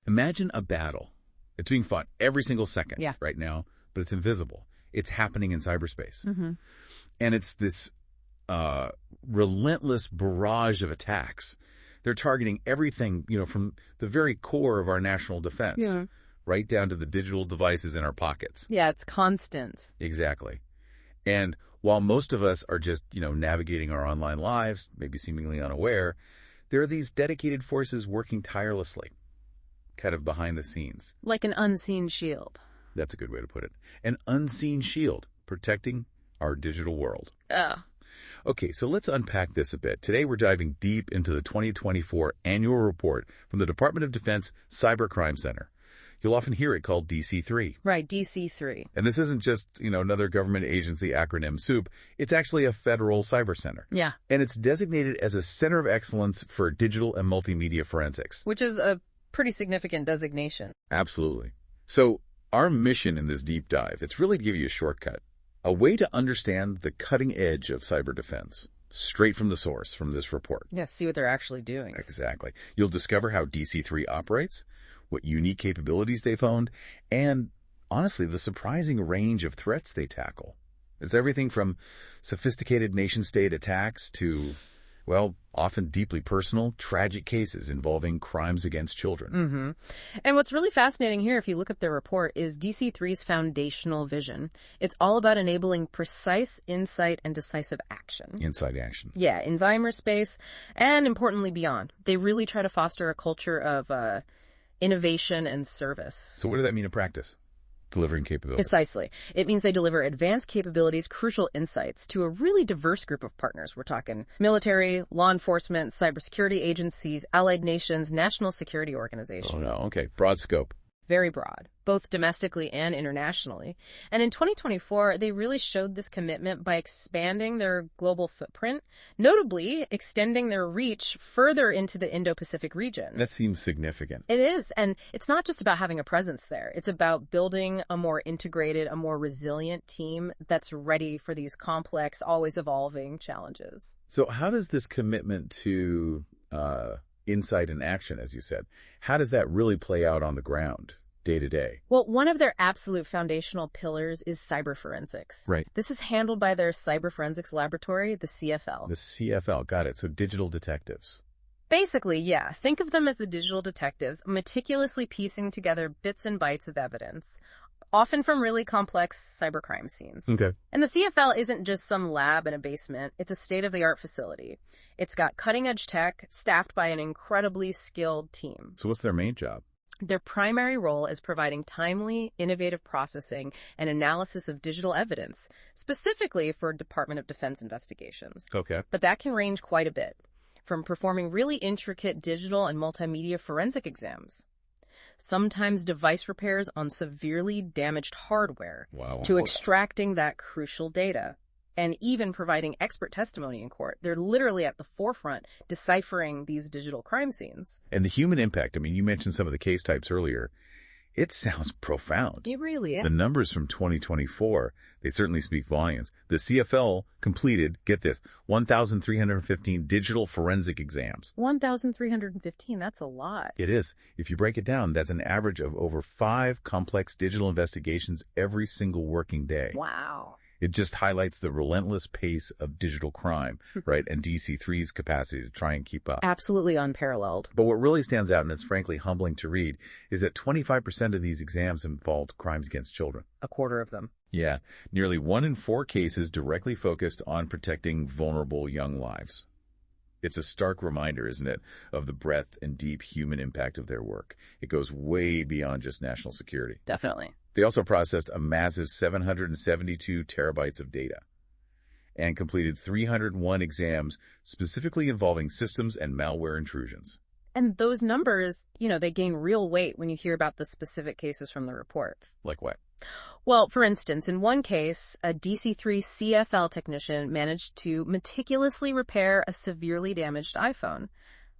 Imagine a battle. It's being fought every single second right now, but it's invisible. It's happening in cyberspace. And it's this relentless barrage of attacks. They're targeting everything, from the very core of our national defense, right down to the digital devices in our pockets. Yeah, it's constant. Exactly. And while most of us are just, navigating our online lives, maybe seemingly unaware, there are these dedicated forces working tirelessly, kind of behind the scenes. Like an unseen shield. That's a good way to put it. An unseen shield protecting our digital world. Okay, so let's unpack this a bit. Today we're diving deep into the 2024 annual report from the Department of Defense Cybercrime Center. You'll often hear it called DC3. Right, DC3. And this isn't just, another government agency acronym soup. It's actually a federal cyber center. Yeah. And it's designated as a center of excellence for digital and multimedia forensics. Which is a pretty significant designation. Absolutely. So our mission in this deep dive, it's really to give you a shortcut. A way to understand the cutting edge of cyber defense, straight from the source, from this report. Yeah, see what they're actually doing. Exactly. You'll discover how DC3 operates, what unique capabilities they've honed, and, honestly, the surprising range of threats they tackle. It's everything from sophisticated nation-state attacks to, often deeply personal, tragic cases involving crimes against children. And what's really fascinating here, if you look at their report, is DC3's foundational vision. It's all about enabling precise insight and decisive action. Inside action. Yeah, in cyberspace and, importantly, beyond. They really try to foster a culture of innovation and service. So what does that mean in practice? Delivering capabilities. Precisely. It means they deliver advanced capabilities, crucial insights to a really diverse group of partners. We're talking military, law enforcement, cybersecurity agencies, allied nations, national security organizations. Oh, no. Okay. Broad scope. Very broad, both domestically and internationally. And in 2024, they really showed this commitment by expanding their global footprint, notably extending their reach further into the Indo-Pacific region. That seems significant. It is. And it's not just about having a presence there. It's about building a more integrated, a more resilient team that's ready for these complex, always evolving challenges. So how does this commitment to insight and action, as you said, how does that really play out on the ground? Day to day? Well, one of their absolute foundational pillars is cyber forensics. Right. This is handled by their cyber forensics laboratory, the CFL. The CFL, got it. So digital detectives. Basically, yeah. Think of them as the digital detectives, meticulously piecing together bits and bytes of evidence, often from really complex cybercrime scenes. Okay. And the CFL isn't just some lab in a basement. It's a state-of-the-art facility. It's got cutting-edge tech, staffed by an incredibly skilled team. So what's their main job? Their primary role is providing timely, innovative processing and analysis of digital evidence, specifically for Department of Defense investigations. Okay. But that can range quite a bit, from performing really intricate digital and multimedia forensic exams, sometimes device repairs on severely damaged hardware, to extracting that crucial data, and even providing expert testimony in court. They're literally at the forefront deciphering these digital crime scenes. And the human impact, you mentioned some of the case types earlier. It sounds profound. It really is. The numbers from 2024, they certainly speak volumes. The CFL completed, get this, 1,315 digital forensic exams. 1,315, that's a lot. It is. If you break it down, that's an average of over 5 complex digital investigations every single working day. Wow. It just highlights the relentless pace of digital crime, right? And DC3's capacity to try and keep up. Absolutely unparalleled. But what really stands out, and it's frankly humbling to read, is that 25% of these exams involved crimes against children. A quarter of them. Yeah. Nearly 1 in 4 cases directly focused on protecting vulnerable young lives. It's a stark reminder, isn't it, of the breadth and deep human impact of their work. It goes way beyond just national security. Definitely. They also processed a massive 772 terabytes of data and completed 301 exams specifically involving systems and malware intrusions. And those numbers, they gain real weight when you hear about the specific cases from the report. Like what? Well, for instance, in one case, a DC3 CFL technician managed to meticulously repair a severely damaged iPhone.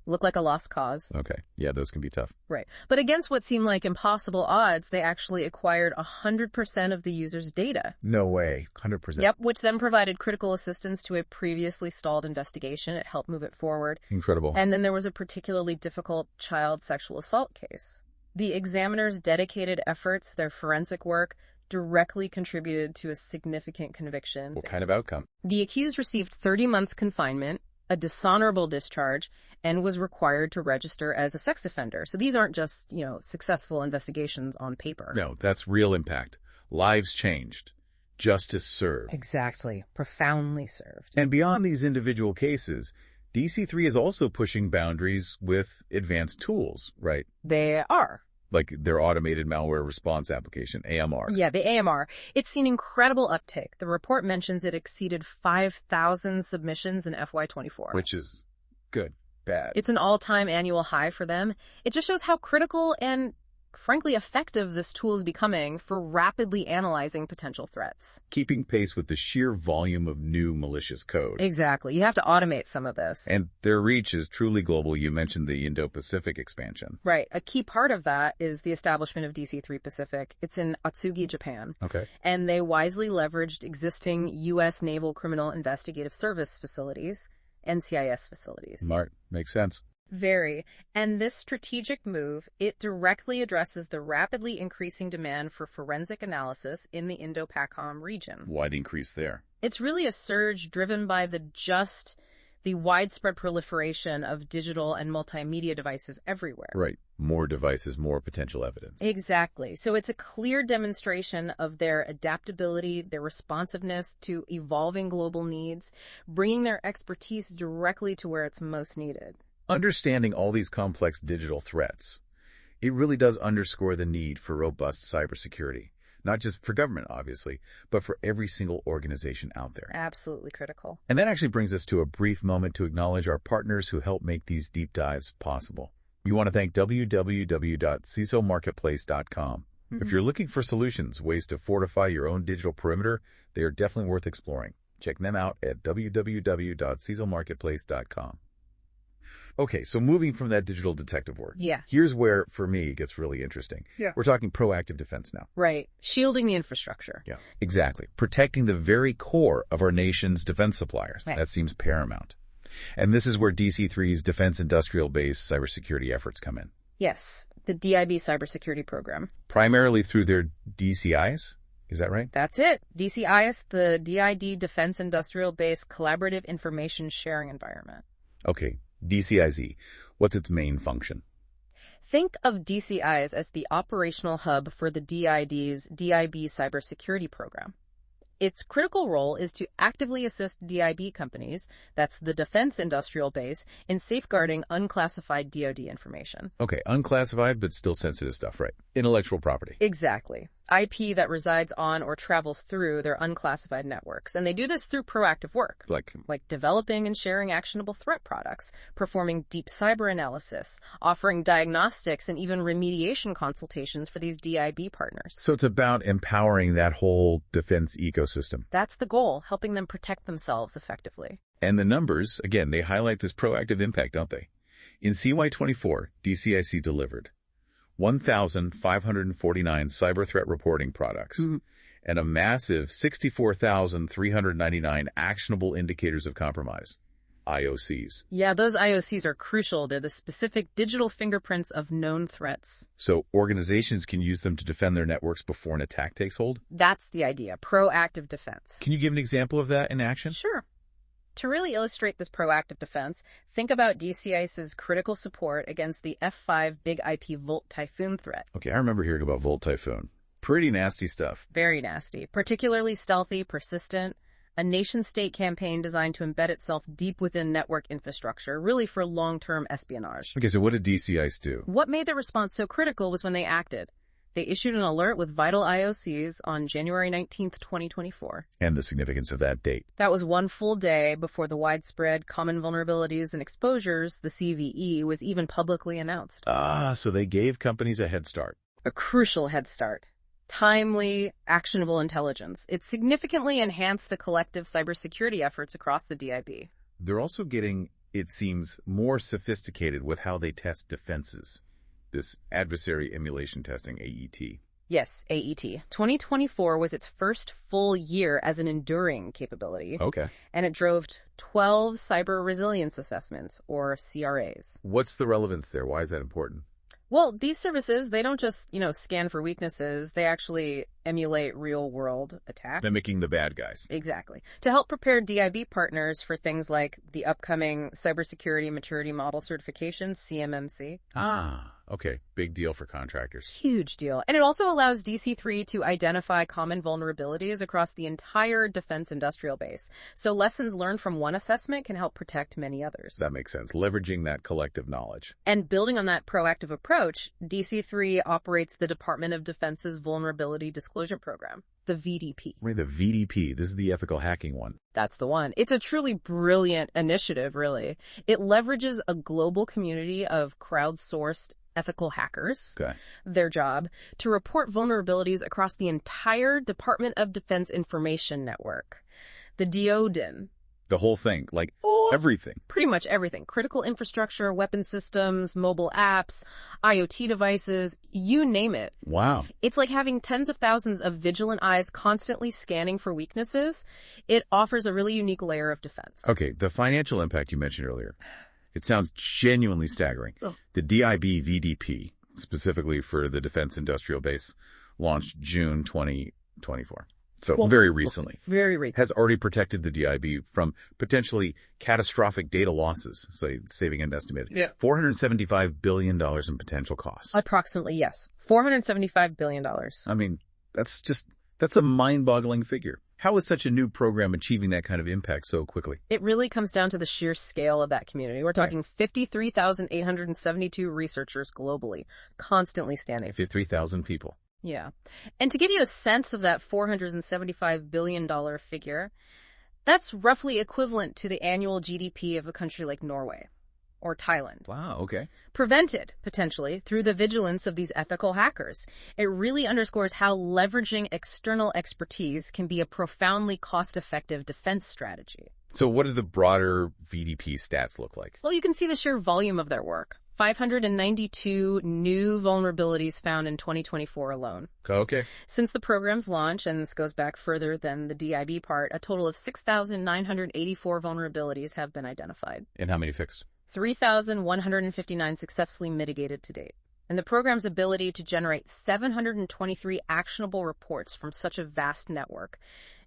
Looked like a lost cause. Okay. Yeah, those can be tough. Right. But against what seemed like impossible odds, they actually acquired 100% of the user's data. No way. 100%. Yep, which then provided critical assistance to a previously stalled investigation. It helped move it forward. Incredible. And then there was a particularly difficult child sexual assault case. The examiner's dedicated efforts, their forensic work, directly contributed to a significant conviction. What kind of outcome? The accused received 30 months confinement, a dishonorable discharge, and was required to register as a sex offender. So these aren't just, successful investigations on paper. No, that's real impact. Lives changed. Justice served. Exactly. Profoundly served. And beyond these individual cases, DC3 is also pushing boundaries with advanced tools, right? They are. Like their automated malware response application, AMR. Yeah, the AMR. It's seen incredible uptake. The report mentions it exceeded 5,000 submissions in FY24. Which is good, bad. It's an all-time annual high for them. It just shows how critical and, frankly, effective this tool is becoming for rapidly analyzing potential threats. Keeping pace with the sheer volume of new malicious code. Exactly. You have to automate some of this. And their reach is truly global. You mentioned the Indo-Pacific expansion. Right. A key part of that is the establishment of DC3 Pacific. It's in Atsugi, Japan. Okay. And they wisely leveraged existing U.S. Naval Criminal Investigative Service facilities, NCIS facilities. Smart. Makes sense. Very. And this strategic move, it directly addresses the rapidly increasing demand for forensic analysis in the Indo-PACOM region. Why the increase there? It's really a surge driven by the widespread proliferation of digital and multimedia devices everywhere. Right. More devices, more potential evidence. Exactly. So it's a clear demonstration of their adaptability, their responsiveness to evolving global needs, bringing their expertise directly to where it's most needed. Understanding all these complex digital threats, it really does underscore the need for robust cybersecurity, not just for government, obviously, but for every single organization out there. Absolutely critical. And that actually brings us to a brief moment to acknowledge our partners who help make these deep dives possible. We want to thank www.cisomarketplace.com. If you're looking for solutions, ways to fortify your own digital perimeter, they are definitely worth exploring. Check them out at www.cisomarketplace.com. Okay, so moving from that digital detective work. Yeah. Here's where, for me, it gets really interesting. Yeah. We're talking proactive defense now. Right. Shielding the infrastructure. Yeah, exactly. Protecting the very core of our nation's defense suppliers. Right. That seems paramount. And this is where DC3's defense industrial base cybersecurity efforts come in. Yes, the DIB cybersecurity program. Primarily through their DCIs. Is that right? That's it. DCIS, the DID Defense Industrial Base Collaborative Information Sharing Environment. Okay. DCIZ. What's its main function? Think of DCIs as the operational hub for the DID's DIB cybersecurity program. Its critical role is to actively assist DIB companies, that's the defense industrial base, in safeguarding unclassified DoD information. Okay, unclassified but still sensitive stuff, right? Intellectual property. Exactly. IP that resides on or travels through their unclassified networks. And they do this through proactive work. Like developing and sharing actionable threat products, performing deep cyber analysis, offering diagnostics and even remediation consultations for these DIB partners. So it's about empowering that whole defense ecosystem. That's the goal, helping them protect themselves effectively. And the numbers, again, they highlight this proactive impact, don't they? In CY24, DCIC delivered 1,549 cyber threat reporting products and a massive 64,399 actionable indicators of compromise, IOCs. Yeah, those IOCs are crucial. They're the specific digital fingerprints of known threats. So organizations can use them to defend their networks before an attack takes hold? That's the idea, proactive defense. Can you give an example of that in action? Sure. To really illustrate this proactive defense, think about DCIS's critical support against the F5 Big IP Volt Typhoon threat. Okay, I remember hearing about Volt Typhoon. Pretty nasty stuff. Very nasty. Particularly stealthy, persistent, a nation-state campaign designed to embed itself deep within network infrastructure, really for long-term espionage. Okay, so what did DCIS do? What made their response so critical was when they acted. They issued an alert with vital IOCs on January 19th, 2024. And the significance of that date. That was one full day before the widespread common vulnerabilities and exposures, the CVE, was even publicly announced. So they gave companies a head start. A crucial head start. Timely, actionable intelligence. It significantly enhanced the collective cybersecurity efforts across the DIB. They're also getting, it seems, more sophisticated with how they test defenses. This adversary emulation testing, AET. Yes, AET. 2024 was its first full year as an enduring capability. Okay. And it drove 12 cyber resilience assessments, or CRAs. What's the relevance there? Why is that important? Well, these services, they don't just, scan for weaknesses. They actually emulate real-world attacks. Mimicking the bad guys. Exactly. To help prepare DIB partners for things like the upcoming Cybersecurity Maturity Model Certification, CMMC. Ah, okay. Big deal for contractors. Huge deal. And it also allows DC3 to identify common vulnerabilities across the entire defense industrial base. So lessons learned from one assessment can help protect many others. That makes sense. Leveraging that collective knowledge. And building on that proactive approach, DC3 operates the Department of Defense's Vulnerability Disclosure Program, the VDP. Wait, the VDP. This is the ethical hacking one. That's the one. It's a truly brilliant initiative, really. It leverages a global community of crowdsourced ethical hackers, their job, to report vulnerabilities across the entire Department of Defense Information Network, the DoDIN. The whole thing, like everything. Pretty much everything. Critical infrastructure, weapon systems, mobile apps, IoT devices, you name it. Wow. It's like having tens of thousands of vigilant eyes constantly scanning for weaknesses. It offers a really unique layer of defense. Okay, the financial impact you mentioned earlier. It sounds genuinely staggering. Oh. The DIB VDP, specifically for the Defense Industrial Base, launched June 2024. So very recently. Very recently. Has already protected the DIB from potentially catastrophic data losses, say saving an estimated $475 billion in potential costs. Approximately, yes. $475 billion. I mean, that's a mind-boggling figure. How is such a new program achieving that kind of impact so quickly? It really comes down to the sheer scale of that community. We're talking 53,872 researchers globally, constantly standing. 53,000 people. Yeah. And to give you a sense of that $475 billion figure, that's roughly equivalent to the annual GDP of a country like Norway or Thailand. Wow, okay. Prevented, potentially, through the vigilance of these ethical hackers. It really underscores how leveraging external expertise can be a profoundly cost-effective defense strategy. So what do the broader VDP stats look like? Well, you can see the sheer volume of their work. 592 new vulnerabilities found in 2024 alone. Okay. Since the program's launch, and this goes back further than the DIB part, a total of 6,984 vulnerabilities have been identified. And how many fixed? 3,159 successfully mitigated to date. And the program's ability to generate 723 actionable reports from such a vast network,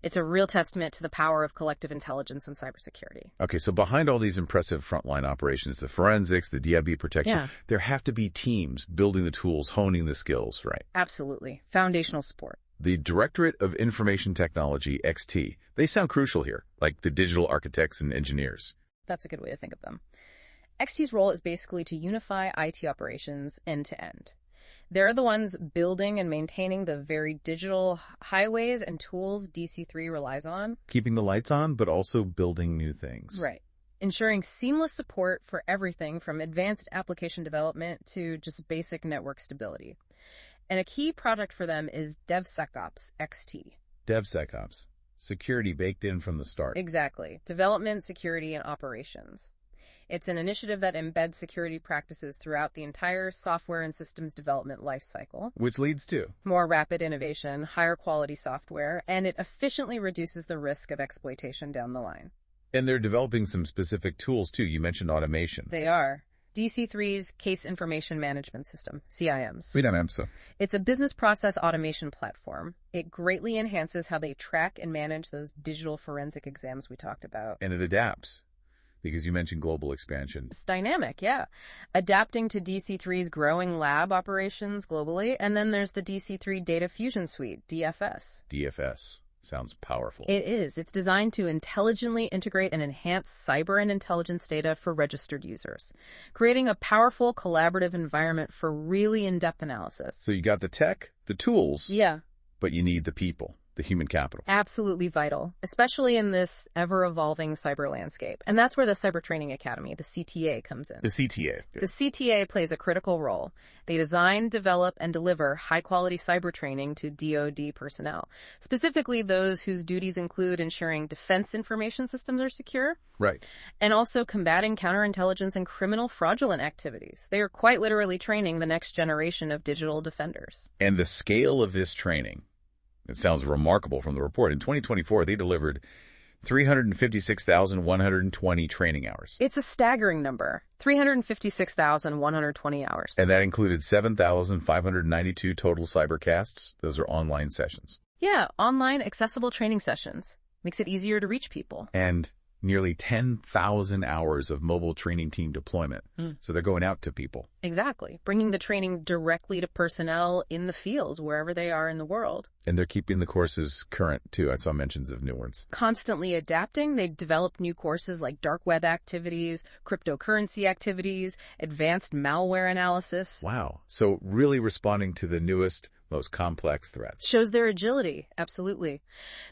it's a real testament to the power of collective intelligence and cybersecurity. Okay, so behind all these impressive frontline operations, the forensics, the DIB protection, there have to be teams building the tools, honing the skills, right? Absolutely. Foundational support. The Directorate of Information Technology, XT, they sound crucial here, like the digital architects and engineers. That's a good way to think of them. XT's role is basically to unify IT operations end to end. They're the ones building and maintaining the very digital highways and tools DC3 relies on. Keeping the lights on, but also building new things. Right. Ensuring seamless support for everything from advanced application development to just basic network stability. And a key project for them is DevSecOps XT. DevSecOps. Security baked in from the start. Exactly. Development, security, and operations. It's an initiative that embeds security practices throughout the entire software and systems development lifecycle. Which leads to more rapid innovation, higher quality software, and it efficiently reduces the risk of exploitation down the line. And they're developing some specific tools, too. You mentioned automation. They are. DC3's Case Information Management System, CIMS. CIMS. It's a business process automation platform. It greatly enhances how they track and manage those digital forensic exams we talked about. And it adapts. Because you mentioned global expansion. It's dynamic, yeah. Adapting to DC3's growing lab operations globally. And then there's the DC3 Data Fusion Suite, DFS. DFS. Sounds powerful. It is. It's designed to intelligently integrate and enhance cyber and intelligence data for registered users, creating a powerful collaborative environment for really in-depth analysis. So you got the tech, the tools. Yeah. But you need the people. The human capital. Absolutely vital, especially in this ever-evolving cyber landscape. And that's where the Cyber Training Academy, the CTA, comes in. The CTA. The CTA plays a critical role. They design, develop, and deliver high-quality cyber training to DoD personnel, specifically those whose duties include ensuring defense information systems are secure. Right. And also combating counterintelligence and criminal fraudulent activities. They are quite literally training the next generation of digital defenders. And the scale of this training, it sounds remarkable from the report. In 2024, they delivered 356,120 training hours. It's a staggering number. 356,120 hours. And that included 7,592 total cybercasts. Those are online sessions. Yeah, online accessible training sessions. Makes it easier to reach people. And nearly 10,000 hours of mobile training team deployment. So they're going out to people. Exactly. Bringing the training directly to personnel in the field, wherever they are in the world. And they're keeping the courses current, too. I saw mentions of new ones. Constantly adapting. They've developed new courses like dark web activities, cryptocurrency activities, advanced malware analysis. Wow. So really responding to the newest, most complex threats. Shows their agility. Absolutely.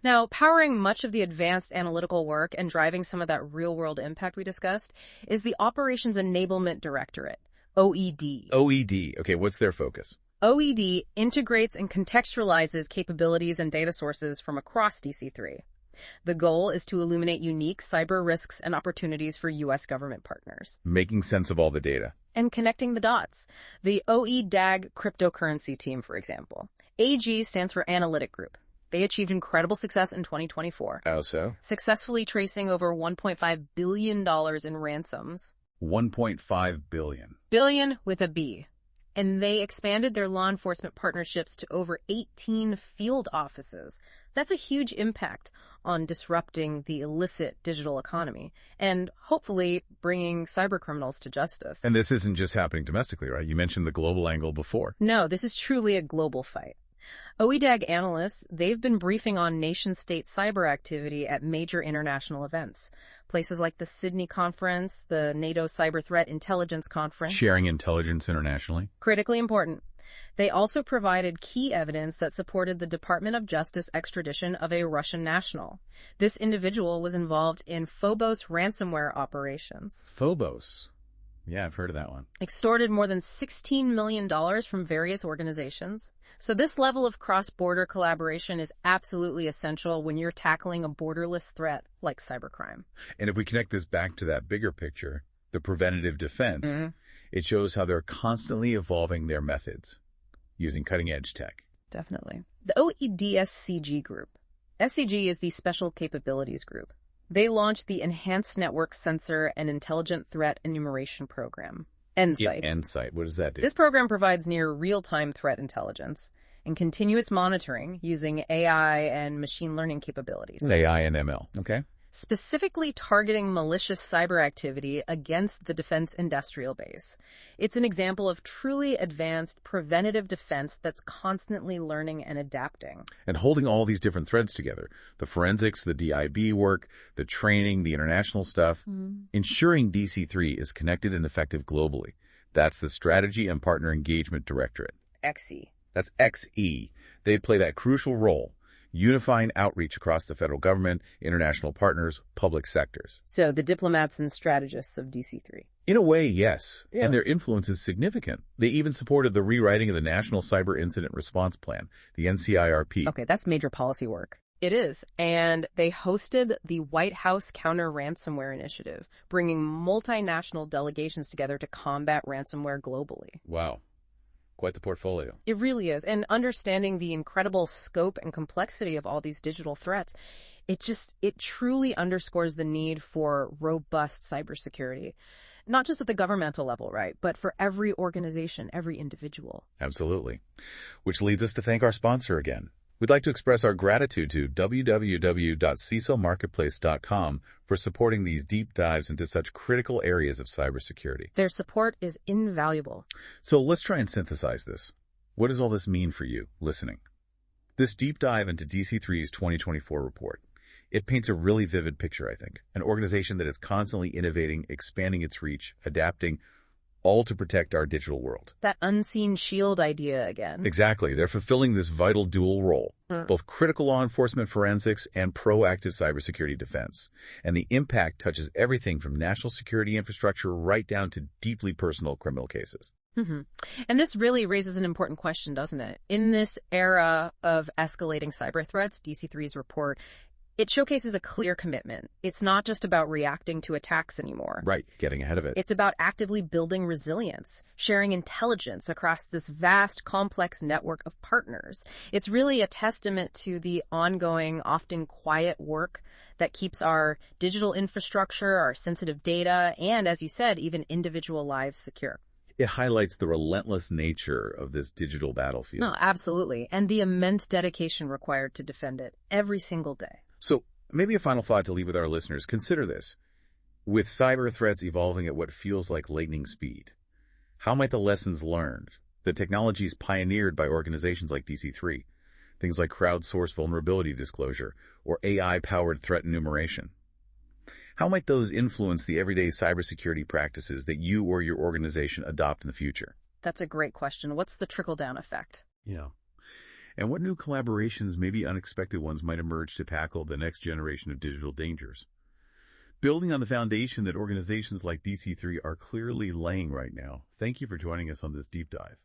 Now, powering much of the advanced analytical work and driving some of that real-world impact we discussed is the Operations Enablement Directorate, OED. OED. Okay, what's their focus? OED integrates and contextualizes capabilities and data sources from across DC3. The goal is to illuminate unique cyber risks and opportunities for U.S. government partners. Making sense of all the data. And connecting the dots. The OEDAG cryptocurrency team, for example. AG stands for Analytic Group. They achieved incredible success in 2024. How so? Successfully tracing over $1.5 billion in ransoms. 1.5 billion. Billion with a B. And they expanded their law enforcement partnerships to over 18 field offices. That's a huge impact on disrupting the illicit digital economy and hopefully bringing cybercriminals to justice. And this isn't just happening domestically, right? You mentioned the global angle before. No, this is truly a global fight. OEDAG analysts, they've been briefing on nation-state cyber activity at major international events. Places like the Sydney Conference, the NATO Cyber Threat Intelligence Conference. Sharing intelligence internationally. Critically important. They also provided key evidence that supported the Department of Justice extradition of a Russian national. This individual was involved in Phobos ransomware operations. Phobos. Yeah, I've heard of that one. Extorted more than $16 million from various organizations. So this level of cross-border collaboration is absolutely essential when you're tackling a borderless threat like cybercrime. And if we connect this back to that bigger picture, the preventative defense, it shows how they're constantly evolving their methods using cutting-edge tech. Definitely. The OEDSCG group. SCG is the Special Capabilities Group. They launched the Enhanced Network Sensor and Intelligent Threat Enumeration Program. EnSight. EnSight. What does that do? This program provides near real-time threat intelligence and continuous monitoring using AI and machine learning capabilities. AI and ML. Okay. Specifically targeting malicious cyber activity against the defense industrial base. It's an example of truly advanced preventative defense that's constantly learning and adapting. And holding all these different threads together, the forensics, the DIB work, the training, the international stuff, ensuring DC3 is connected and effective globally. That's the Strategy and Partner Engagement Directorate. XE. That's XE. They play that crucial role, unifying outreach across the federal government, international partners, public sectors. So the diplomats and strategists of DC3. In a way, yes. Yeah. And their influence is significant. They even supported the rewriting of the National Cyber Incident Response Plan, the NCIRP. Okay, that's major policy work. It is. And they hosted the White House Counter-Ransomware Initiative, bringing multinational delegations together to combat ransomware globally. Wow. Quite the portfolio. It really is. And understanding the incredible scope and complexity of all these digital threats, it truly underscores the need for robust cybersecurity. Not just at the governmental level, right? But for every organization, every individual. Absolutely. Which leads us to thank our sponsor again. We'd like to express our gratitude to www.cisomarketplace.com for supporting these deep dives into such critical areas of cybersecurity. Their support is invaluable. So let's try and synthesize this. What does all this mean for you, listening? This deep dive into DC3's 2024 report, it paints a really vivid picture, I think. An organization that is constantly innovating, expanding its reach, adapting, all to protect our digital world. That unseen shield idea again. Exactly. They're fulfilling this vital dual role, both critical law enforcement forensics and proactive cybersecurity defense. And the impact touches everything from national security infrastructure right down to deeply personal criminal cases. And this really raises an important question, doesn't it? In this era of escalating cyber threats, DC3's report, It showcases a clear commitment. It's not just about reacting to attacks anymore. Right, getting ahead of it. It's about actively building resilience, sharing intelligence across this vast, complex network of partners. It's really a testament to the ongoing, often quiet work that keeps our digital infrastructure, our sensitive data, and, as you said, even individual lives secure. It highlights the relentless nature of this digital battlefield. No, absolutely. And the immense dedication required to defend it every single day. So, maybe a final thought to leave with our listeners. Consider this. With cyber threats evolving at what feels like lightning speed, how might the lessons learned, the technologies pioneered by organizations like DC3, things like crowdsourced vulnerability disclosure or AI-powered threat enumeration, how might those influence the everyday cybersecurity practices that you or your organization adopt in the future? That's a great question. What's the trickle-down effect? Yeah. And what new collaborations, maybe unexpected ones, might emerge to tackle the next generation of digital dangers? Building on the foundation that organizations like DC3 are clearly laying right now, thank you for joining us on this deep dive.